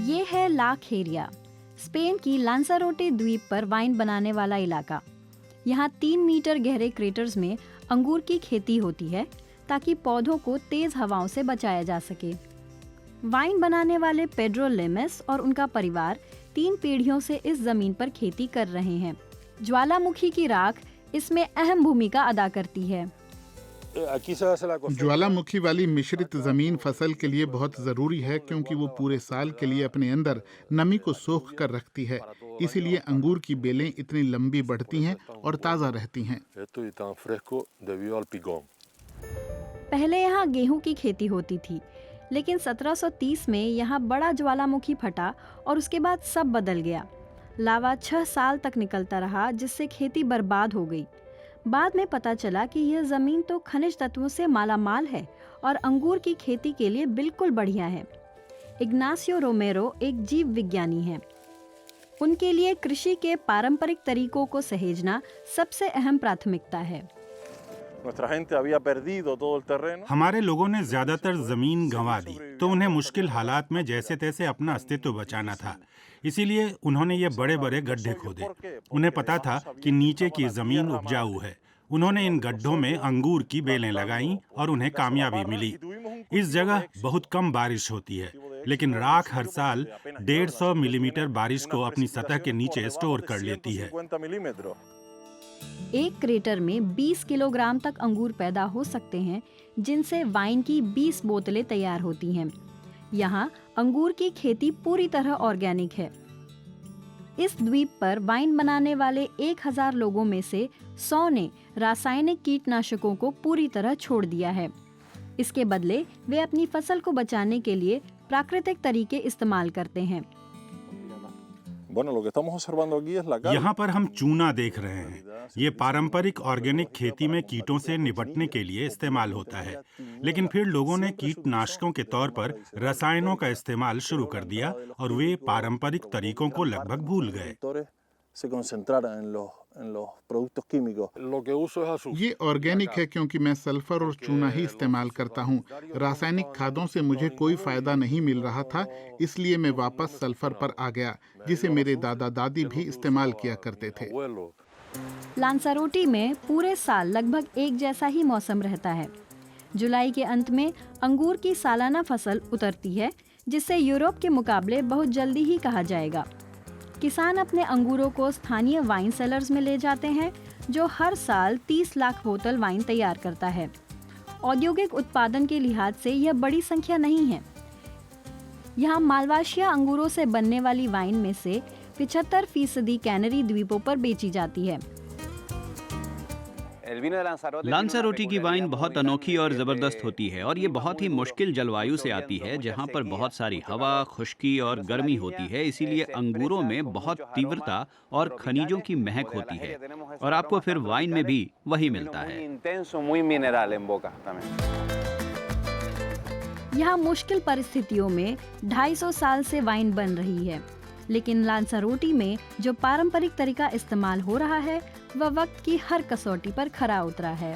ये है ला खेरिया, स्पेन की लांसारोटे द्वीप पर वाइन बनाने वाला इलाका। यहाँ 3 मीटर गहरे क्रेटर्स में अंगूर की खेती होती है ताकि पौधों को तेज हवाओं से बचाया जा सके। वाइन बनाने वाले पेड्रो लेमेस और उनका परिवार 3 पीढ़ियों से इस जमीन पर खेती कर रहे हैं। ज्वालामुखी की राख इसमें अहम भूमिका अदा करती है। ज्वालामुखी वाली मिश्रित जमीन फसल के लिए बहुत जरूरी है क्योंकि वो पूरे साल के लिए अपने अंदर नमी को सोख कर रखती है। इसीलिए अंगूर की बेलें इतनी लंबी बढ़ती हैं और ताज़ा रहती हैं। पहले यहाँ गेहूं की खेती होती थी, लेकिन 1730 में यहाँ बड़ा ज्वालामुखी फटा और उसके बाद सब बदल गया। लावा 6 साल तक निकलता रहा, जिससे खेती बर्बाद हो गई। बाद में पता चला कि यह जमीन तो खनिज तत्वों से मालामाल है और अंगूर की खेती के लिए बिल्कुल बढ़िया है। इग्नासियो रोमेरो एक जीव विज्ञानी हैं। उनके लिए कृषि के पारंपरिक तरीकों को सहेजना सबसे अहम प्राथमिकता है। हमारे लोगों ने ज्यादातर जमीन गंवा दी, तो उन्हें मुश्किल हालात में जैसे तैसे अपना अस्तित्व बचाना था। इसीलिए उन्होंने ये बड़े बड़े गड्ढे खोदे। उन्हें पता था कि नीचे की जमीन उपजाऊ है। उन्होंने इन गड्ढों में अंगूर की बेलें लगाईं और उन्हें कामयाबी मिली। इस जगह बहुत कम बारिश होती है, लेकिन राख हर साल 150 मिलीमीटर बारिश को अपनी सतह के नीचे स्टोर कर लेती है। एक क्रेटर में 20 किलोग्राम तक अंगूर पैदा हो सकते हैं, जिनसे वाइन की 20 बोतलें तैयार होती हैं। यहाँ अंगूर की खेती पूरी तरह ऑर्गेनिक है। इस द्वीप पर वाइन बनाने वाले 1000 लोगों में से 100 ने रासायनिक कीटनाशकों को पूरी तरह छोड़ दिया है। इसके बदले वे अपनी फसल को बचाने के लिए प्राकृतिक तरीके इस्तेमाल करते हैं। यहाँ पर हम चूना देख रहे हैं। ये पारंपरिक ऑर्गेनिक खेती में कीटों से निपटने के लिए इस्तेमाल होता है, लेकिन फिर लोगों ने कीटनाशकों के तौर पर रसायनों का इस्तेमाल शुरू कर दिया और वे पारंपरिक तरीकों को लगभग भूल गए। ये ऑर्गेनिक है क्योंकि मैं सल्फर और चूना ही इस्तेमाल करता हूँ। रासायनिक खादों से मुझे कोई फायदा नहीं मिल रहा था, इसलिए मैं वापस सल्फर पर आ गया, जिसे मेरे दादा दादी भी इस्तेमाल किया करते थे। लांसारोटी में पूरे साल लगभग एक जैसा ही मौसम रहता है। जुलाई के अंत में अंगूर की सालाना फसल उतरती है, जिसे यूरोप के मुकाबले बहुत जल्दी ही कहा जाएगा। किसान अपने अंगूरों को स्थानीय वाइन सेलर्स में ले जाते हैं, जो हर साल 30 लाख बोतल वाइन तैयार करता है। औद्योगिक उत्पादन के लिहाज से यह बड़ी संख्या नहीं है। यहाँ मालवासिया अंगूरों से बनने वाली वाइन में से 75% कैनरी द्वीपों पर बेची जाती है। लांसारोटी की वाइन बहुत अनोखी और ज़बरदस्त होती है और ये बहुत ही मुश्किल जलवायु से आती है, जहाँ पर बहुत सारी हवा, खुश्की और गर्मी होती है। इसीलिए अंगूरों में बहुत तीव्रता और खनिजों की महक होती है और आपको फिर वाइन में भी वही मिलता है। यहाँ मुश्किल परिस्थितियों में 250 साल से वाइन बन रही है, लेकिन लांसारोटी में जो पारंपरिक तरीका इस्तेमाल हो रहा है वह वक्त की हर कसौटी पर खरा उतरा है।